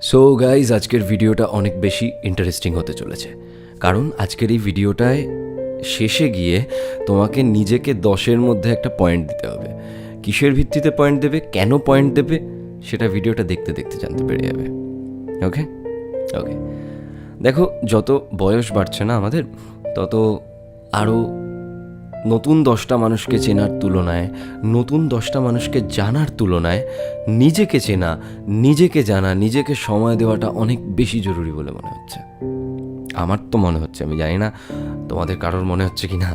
So guys, আজকের ভিডিওটা অনেক বেশি ইন্টারেস্টিং হতে চলেছে, কারণ আজকের এই ভিডিওটায় শেষে গিয়ে তোমাকে নিজেকে 10-এর মধ্যে একটা পয়েন্ট দিতে হবে। কিসের ভিত্তিতে পয়েন্ট দেবে, কেন পয়েন্ট দেবে, সেটা ভিডিওটা দেখতে দেখতে জানতে পেরে যাবে। ওকে ওকে দেখো, যত বয়স বাড়ছে না আমাদের, তত আরও নতুন 10টা মানুষকে চেনার তুলনায়, নতুন 10টা মানুষকে জানার তুলনায় নিজেকে চেনা, নিজেকে জানা, নিজেকে সময় দেওয়াটা অনেক বেশি জরুরি বলে মনে হচ্ছে। আমার তো মনে হচ্ছে, আমি জানি না তোমাদের কারোর মনে হচ্ছে কি না।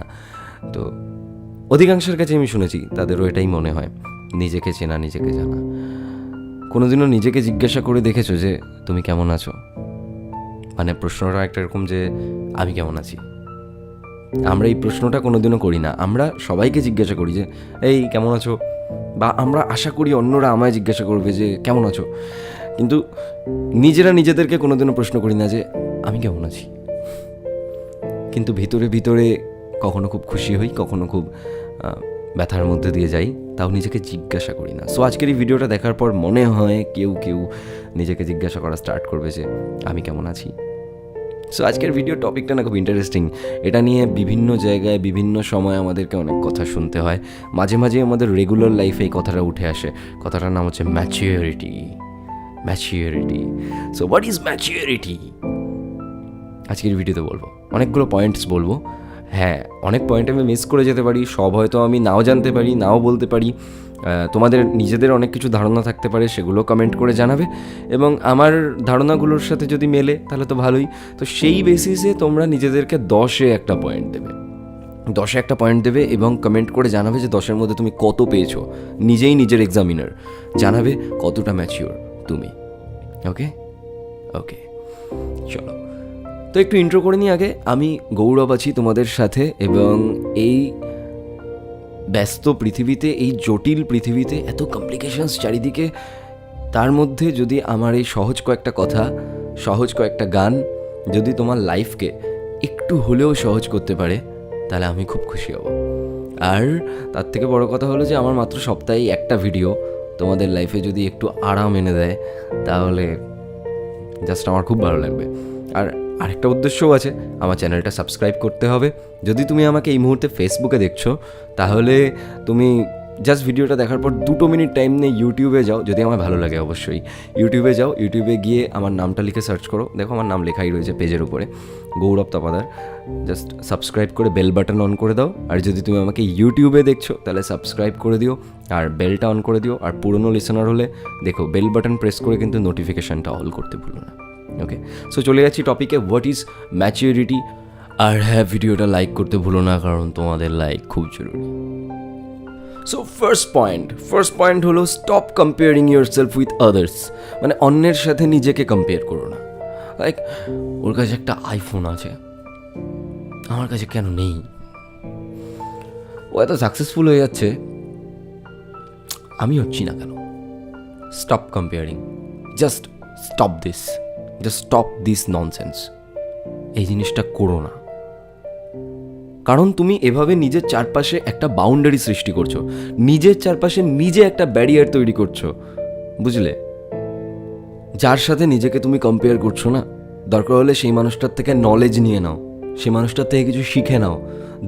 তো অধিকাংশের কাছে আমি শুনেছি তাদেরও এটাই মনে হয়, নিজেকে চেনা, নিজেকে জানা। কোনোদিনও নিজেকে জিজ্ঞাসা করে দেখেছো যে তুমি কেমন আছো? মানে প্রশ্নটা একটা এরকম যে আমি কেমন আছি। আমরা এই প্রশ্নটা কোনোদিনও করি না। আমরা সবাইকে জিজ্ঞাসা করি যে এই কেমন আছো, বা আমরা আশা করি অন্যরা আমায় জিজ্ঞাসা করবে যে কেমন আছো, কিন্তু নিজেরা নিজেদেরকে কোনোদিনও প্রশ্ন করি না যে আমি কেমন আছি। কিন্তু ভিতরে ভিতরে কখনো খুব খুশি হই, কখনো খুব ব্যথার মধ্যে দিয়ে যাই, তাও নিজেকে জিজ্ঞাসা করি না। সো আজকের এই ভিডিওটা দেখার পর মনে হয় কেউ কেউ নিজেকে জিজ্ঞাসা করা স্টার্ট করবে যে আমি কেমন আছি। সো আজকের ভিডিও টপিকটা না খুব ইন্টারেস্টিং। এটা নিয়ে বিভিন্ন জায়গায় বিভিন্ন সময় আমাদেরকে অনেক কথা শুনতে হয়। মাঝে মাঝে আমাদের রেগুলার লাইফে এই কথাটা উঠে আসে। কথাটার নাম হচ্ছে maturity. So what is maturity? আজকের ভিডিওতে বলবো, অনেকগুলো পয়েন্টস বলবো। হ্যাঁ, অনেক পয়েন্ট আমি মিস করে যেতে পারি, সব হয়তো আমি নাও জানতে পারি, নাও বলতে পারি। তোমাদের নিজেদের অনেক কিছু ধারণা থাকতে পারে, সেগুলো কমেন্ট করে জানাবে, এবং আমার ধারণাগুলোর সাথে যদি মেলে তাহলে তো ভালোই। তো সেই বেসিসে তোমরা নিজেদেরকে 10-এ একটা পয়েন্ট দেবে, 10-এ একটা পয়েন্ট দেবে এবং কমেন্ট করে জানাবে যে 10-এর মধ্যে তুমি কত পেয়েছো। নিজেই নিজের এক্সামিনার, জানাবে কতটা ম্যাচিওর তুমি। ওকে ওকে চলো, তো একটু ইন্ট্রো করে নিই আগে। আমি গৌরব আছি তোমাদের সাথে, এবং এই ব্যস্ত পৃথিবীতে, এই জটিল পৃথিবীতে, এত কমপ্লিকেশনস চারিদিকে, তার মধ্যে যদি আমার এই সহজ কয়েকটা কথা, সহজ কয়েকটা গান যদি তোমার লাইফকে একটু হলেও সহজ করতে পারে, তাহলে আমি খুব খুশি হব। আর তার থেকে বড় কথা হলো যে আমার মাত্র সপ্তাহে একটা ভিডিও তোমাদের লাইফে যদি একটু আরাম এনে দেয়, তাহলে জাস্ট আমার খুব ভালো লাগবে। আর আরেকটা উদ্দেশ্যও আছে, আমার চ্যানেলটা সাবস্ক্রাইব করতে হবে। যদি তুমি আমাকে এই মুহূর্তে ফেসবুকে দেখছো, তাহলে তুমি জাস্ট ভিডিওটা দেখার পর 2 মিনিট টাইম নিয়ে ইউটিউবে যাও, যদি আমার ভালো লাগে অবশ্যই। ইউটিউবে যাও, ইউটিউবে গিয়ে আমার নামটা লিখে সার্চ করো, দেখো আমার নাম লেখাই রয়েছে পেজের উপরে, গৌরব তপাদার। জাস্ট সাবস্ক্রাইব করে বেল বাটন অন করে দাও। আর যদি তুমি আমাকে ইউটিউবে দেখছো, তাহলে সাবস্ক্রাইব করে দিও আর বেলটা অন করে দিও। আর পুরনো লিসেনার হলে দেখো, বেল বাটন প্রেস করে কিন্তু নোটিফিকেশানটা অল করতে ভুলো না। ওকে, সো চলে যাচ্ছি টপিকে, হোয়াট ইজ ম্যাচিউরিটি। আর হ্যাঁ, ভিডিওটা লাইক করতে ভুলো না, কারণ তোমাদের লাইক খুব জরুরি। সো ফার্স্ট পয়েন্ট হলো stop comparing your self with others. মানে অন্যের সাথে নিজেকে কম্পেয়ার করো না। লাইক, ওর কাছে একটা আইফোন আছে, আমার কাছে কেন নেই? ও এত সাকসেসফুল হয়ে যাচ্ছে, আমি হচ্ছি না কেন? Stop comparing, just stop this nonsense. এই জিনিসটা করো না, কারণ তুমি এভাবে নিজের চারপাশে একটা বাউন্ডারি সৃষ্টি করছো, নিজের চারপাশে নিজে একটা ব্যারিয়ার তৈরি করছো, বুঝলে? যার সাথে নিজেকে তুমি কম্পেয়ার করছো না, দরকার হলে সেই মানুষটার থেকে নলেজ নিয়ে নাও, সেই মানুষটার থেকে কিছু শিখে নাও,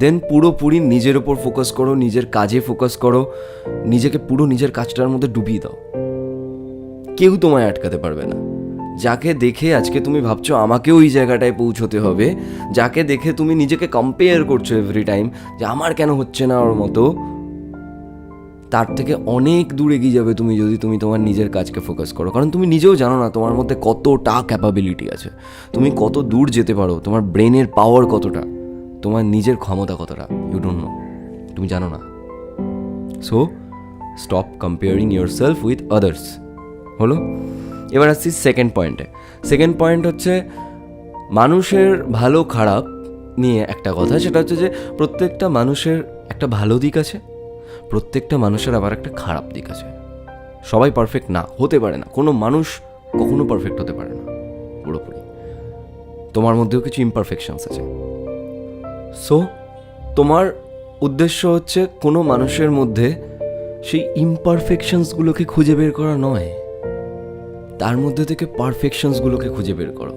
দেন পুরোপুরি নিজের ওপর ফোকাস করো, নিজের কাজে ফোকাস করো, নিজেকে পুরো নিজের কাজটার মধ্যে ডুবিয়ে দাও। কেউ তোমায় আটকাতে পারবে না। যাকে দেখে আজকে তুমি ভাবছো আমাকেও ওই জায়গাটায় পৌঁছতে হবে, যাকে দেখে তুমি নিজেকে কম্পেয়ার করছো এভরি টাইম যে আমার কেন হচ্ছে না ওর মতো, তার থেকে অনেক দূর এগিয়ে যাবে তুমি যদি তুমি তোমার নিজের কাজকে ফোকাস করো। কারণ তুমি নিজেও জানো না তোমার মধ্যে কতটা ক্যাপাবিলিটি আছে, তুমি কত দূর যেতে পারো, তোমার ব্রেনের পাওয়ার কতটা, তোমার নিজের ক্ষমতা কতটা, ইউ ডোন্ট নো, তুমি জানো না। So stop comparing your self with others. হলো, এবার আসছি সেকেন্ড পয়েন্ট হচ্ছে মানুষের ভালো খারাপ নিয়ে একটা কথা। সেটা হচ্ছে যে প্রত্যেকটা মানুষের একটা ভালো দিক আছে, প্রত্যেকটা মানুষের আবার একটা খারাপ দিক আছে। সবাই পারফেক্ট না, হতে পারে না, কোনো মানুষ কখনো পারফেক্ট হতে পারে না পুরোপুরি। তোমার মধ্যেও কিছু ইমপারফেকশনস আছে। সো তোমার উদ্দেশ্য হচ্ছে কোনো মানুষের মধ্যে সেই ইমপারফেকশনসগুলোকে খুঁজে বের করা নয়, তার মধ্যে থেকে পারফেকশনসগুলোকে খুঁজে বের করো।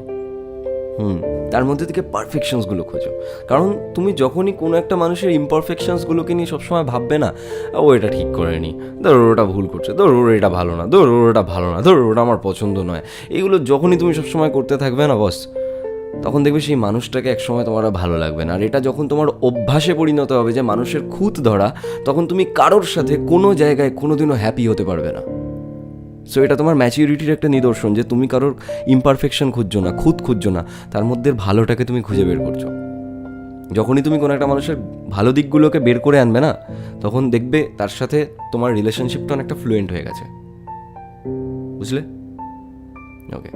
তার মধ্যে থেকে পারফেকশনসগুলো খোঁজো। কারণ তুমি যখনই কোনো একটা মানুষের ইমপারফেকশনসগুলোকে নিয়ে সবসময় ভাববে না, ও এটা ঠিক করেনি, ধরো ওটা ভুল করছে, ধরো ওর এটা ভালো না, ধরো ওটা ভালো না, ধরো ওটা আমার পছন্দ নয়, এগুলো যখনই তুমি সবসময় করতে থাকবে না বস, তখন দেখবে সেই মানুষটাকে একসময় তোমার আর ভালো লাগবে না। আর এটা যখন তোমার অভ্যাসে পরিণত হবে যে মানুষের খুঁত ধরা, তখন তুমি কারোর সাথে কোনো জায়গায় কোনোদিনও হ্যাপি হতে পারবে না। সো এটা তোমার ম্যাচিউরিটির একটা নিদর্শন যে তুমি কারোর ইমপারফেকশন খুঁজছো না, খুঁত খুঁজছো না, তার মধ্যে ভালোটাকে তুমি খুঁজে বের করছো। যখনই তুমি কোনো একটা মানুষের ভালো দিকগুলোকে বের করে আনবে না, তখন দেখবে তার সাথে তোমার রিলেশনশিপটা অনেকটা ফ্লুয়েন্ট হয়ে গেছে। বুঝলে? ওকে,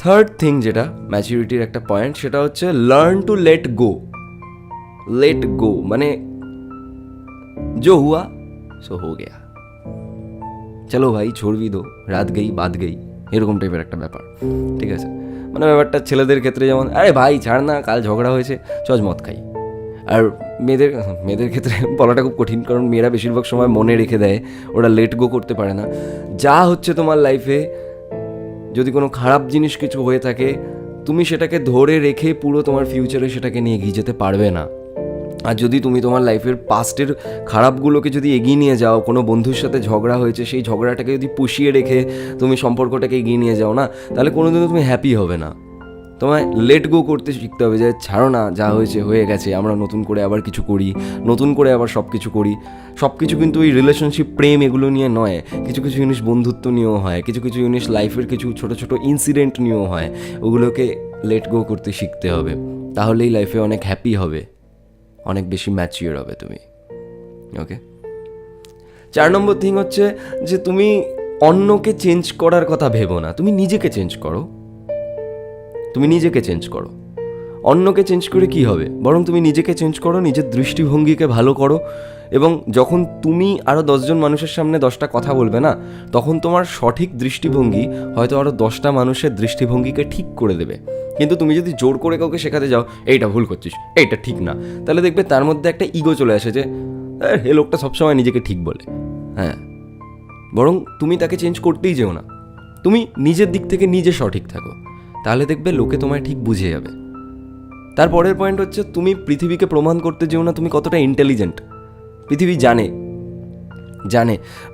থার্ড থিং যেটা ম্যাচিউরিটির একটা পয়েন্ট, সেটা হচ্ছে learn to let go. Let go মানে जो हुआ सो हो गया, চলো ভাই छोड़ भी दो, রাত গেই বাদ গেই, এরকম টাইপের একটা ব্যাপার। ঠিক আছে, মানে ব্যাপারটা ছেলেদের ক্ষেত্রে যেমন, আরে ভাই ছাড় না, কাল ঝগড়া হয়েছে, চল মদ খাই। আর মেয়েদের ক্ষেত্রে বলাটা খুব কঠিন, কারণ মেয়েরা বেশিরভাগ সময় মনে রেখে দেয়, ওরা লেট গো করতে পারে না। যা হচ্ছে তোমার লাইফে, যদি কোনো খারাপ জিনিস কিছু হয়ে থাকে, তুমি সেটাকে ধরে রেখে পুরো তোমার ফিউচারে সেটাকে নিয়ে এগিয়ে যেতে পারবে না। আর যদি তুমি তোমার লাইফের পাস্টের খারাপগুলোকে যদি এগিয়ে নিয়ে যাও, কোনো বন্ধুর সাথে ঝগড়া হয়েছে, সেই ঝগড়াটাকে যদি পুষিয়ে রেখে তুমি সম্পর্কটাকে এগিয়ে নিয়ে যাও না, তাহলে কোনোদিনও তুমি হ্যাপি হবে না। তোমায় লেট গো করতে শিখতে হবে, যে ছাড়ো না, যা হয়েছে হয়ে গেছে, আমরা নতুন করে আবার কিছু করি, নতুন করে আবার সব কিছু করি। সব কিছু কিন্তু ওই রিলেশনশিপ, প্রেম, এগুলো নিয়ে নয়, কিছু কিছু জিনিস বন্ধুত্ব নিয়েও হয়, কিছু কিছু জিনিস লাইফের কিছু ছোটো ছোটো ইনসিডেন্ট নিয়েও হয়। ওগুলোকে লেট গো করতে শিখতে হবে, তাহলেই লাইফে অনেক হ্যাপি হবে, অনেক বেশি ম্যাচিওর হবে তুমি। ওকে, 4 নম্বর থিং হচ্ছে যে তুমি অন্যকে চেঞ্জ করার কথা ভেবো না, তুমি নিজেকে চেঞ্জ করো। তুমি নিজেকে চেঞ্জ করো, অন্যকে চেঞ্জ করে কি হবে, বরং তুমি নিজেকে চেঞ্জ করো, নিজের দৃষ্টিভঙ্গিকে ভালো করো। এবং যখন তুমি আরও 10 জন মানুষের সামনে 10টা কথা বলবে না, তখন তোমার সঠিক দৃষ্টিভঙ্গি হয়তো আরও 10টা মানুষের দৃষ্টিভঙ্গিকে ঠিক করে দেবে। কিন্তু তুমি যদি জোর করে কাউকে শেখাতে যাও, এইটা ভুল করছিস, এইটা ঠিক না, তাহলে দেখবে তার মধ্যে একটা ইগো চলে আসে যে এ লোকটা সবসময় নিজেকে ঠিক বলে। হ্যাঁ, বরং তুমি তাকে চেঞ্জ করতেই যেও না, তুমি নিজের দিক থেকে নিজে সঠিক থাকো, তাহলে দেখবে লোকে তোমায় ঠিক বুঝে যাবে। তারপরের পয়েন্ট হচ্ছে, তুমি পৃথিবীকে প্রমাণ করতে যেও না তুমি কতটা ইন্টেলিজেন্ট। পৃথিবী জানে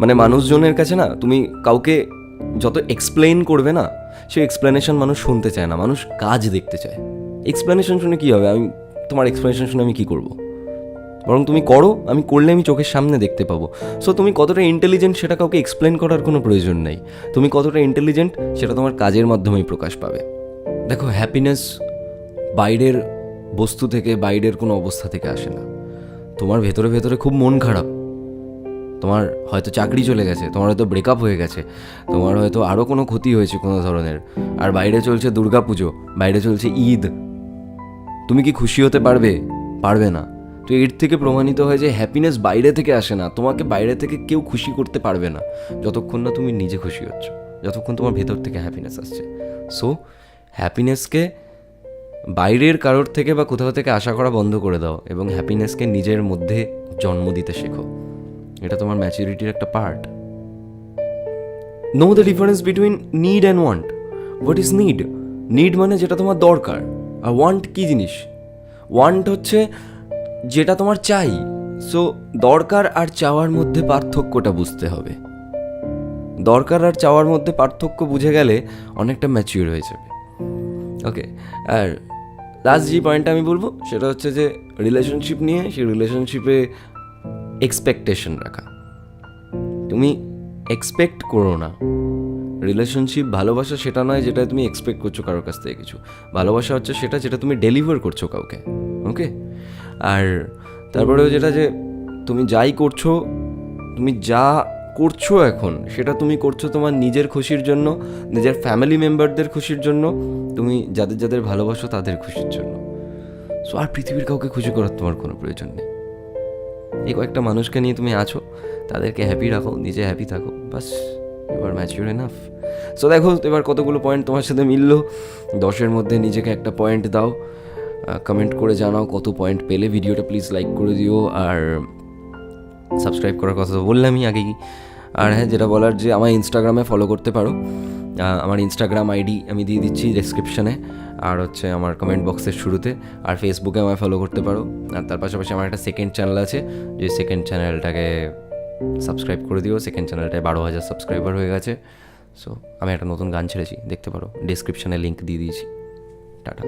মানে মানুষজনের কাছে না, তুমি কাউকে যত এক্সপ্লেইন করবে না, সেই এক্সপ্লেনেশন মানুষ শুনতে চায় না, মানুষ কাজ দেখতে চায়। এক্সপ্লেনেশন শুনে কী হবে, তোমার এক্সপ্লেনেশন শুনে আমি কী করবো, বরং তুমি করো, আমি করলে আমি চোখের সামনে দেখতে পাবো। সো তুমি কতটা ইন্টেলিজেন্ট সেটা কাউকে এক্সপ্লেন করার কোনো প্রয়োজন নেই, তুমি কতটা ইন্টেলিজেন্ট সেটা তোমার কাজের মাধ্যমেই প্রকাশ পাবে। দেখো, হ্যাপিনেস বাইরের বস্তু থেকে, বাইরের কোনো অবস্থা থেকে আসে না। তোমার ভেতরে ভেতরে খুব মন খারাপ, তোমার হয়তো চাকরি চলে গেছে, তোমার হয়তো ব্রেকআপ হয়ে গেছে, তোমার হয়তো আরও কোনো ক্ষতি হয়েছে কোনো ধরনের, আর বাইরে চলছে দুর্গাপুজো, বাইরে চলছে ঈদ, তুমি কি খুশি হতে পারবে না। তো এর থেকে প্রমাণিত হয় যে হ্যাপিনেস বাইরে থেকে আসে না, তোমাকে বাইরে থেকে কেউ খুশি করতে পারবে না যতক্ষণ না তুমি নিজে খুশি হচ্ছ, যতক্ষণ তোমার ভেতর থেকে হ্যাপিনেস আসছে। সো হ্যাপিনেসকে বাইরের কারোর থেকে বা কোথাও থেকে আশা করা বন্ধ করে দাও, এবং হ্যাপিনেসকে নিজের মধ্যে জন্ম দিতে শেখো। এটা তোমার ম্যাচুরিটির একটা part. Know the difference between need and want. What is need? Need মানে যেটা তোমার দরকার, আর ওয়ান্ট কী জিনিস? ওয়ান্ট হচ্ছে যেটা তোমার চাই। সো দরকার আর চাওয়ার মধ্যে পার্থক্যটা বুঝতে হবে। দরকার আর চাওয়ার মধ্যে পার্থক্য বুঝে গেলে অনেকটা ম্যাচিওর হয়ে যাবে। ওকে, আর লাস্ট যে পয়েন্টটা আমি বলবো সেটা হচ্ছে যে রিলেশনশিপ নিয়ে, সেই রিলেশনশিপে এক্সপেকটেশন রাখা। তুমি এক্সপেক্ট করো না। রিলেশনশিপ, ভালোবাসা সেটা নয় যেটা তুমি এক্সপেক্ট করছো কারোর কাছ থেকে কিছু। ভালোবাসা হচ্ছে সেটা যেটা তুমি ডেলিভার করছো কাউকে। ওকে, আর তারপরেও যেটা যে তুমি যাই করছো, তুমি যা করছো এখন, সেটা তুমি করছো তোমার নিজের খুশির জন্য, নিজের ফ্যামিলি মেম্বারদের খুশির জন্য, তুমি যাদের যাদের ভালোবাসো তাদের খুশির জন্য। সো আর পৃথিবীর কাউকে খুশি করার তোমার কোনো প্রয়োজন নেই। এই কয়েকটা মানুষকে নিয়ে তুমি আছো, তাদেরকে হ্যাপি রাখো, নিজে হ্যাপি থাকো, বাস, এবার ম্যাচিওর এনাফ। সো দেখো এবার কতগুলো পয়েন্ট তোমার সাথে মিললো। 10-এর মধ্যে নিজেকে একটা পয়েন্ট দাও, কমেন্ট করে জানাও কত পয়েন্ট পেলে। ভিডিওটা প্লিজ লাইক করে দিও, আর সাবস্ক্রাইব করার কথা তো বললামই আগেই। আর হ্যাঁ, যেটা বলার যে আমার ইনস্টাগ্রামে ফলো করতে পারো। আমার ইনস্টাগ্রাম আইডি আমি দিয়ে দিচ্ছি ডেসক্রিপশানে, আর হচ্ছে আমার কমেন্ট বক্সের শুরুতে। আর ফেসবুকে আমায় ফলো করতে পারো। আর তার পাশাপাশি আমার একটা সেকেন্ড চ্যানেল আছে, যে সেকেন্ড চ্যানেলটাকে সাবস্ক্রাইব করে দিও। সেকেন্ড চ্যানেলটায় 12,000 সাবস্ক্রাইবার হয়ে গেছে। সো আমি একটা নতুন গান ছেড়েছি, দেখতে পারো, ডেসক্রিপশানে লিঙ্ক দিয়ে দিয়েছি। টাটা।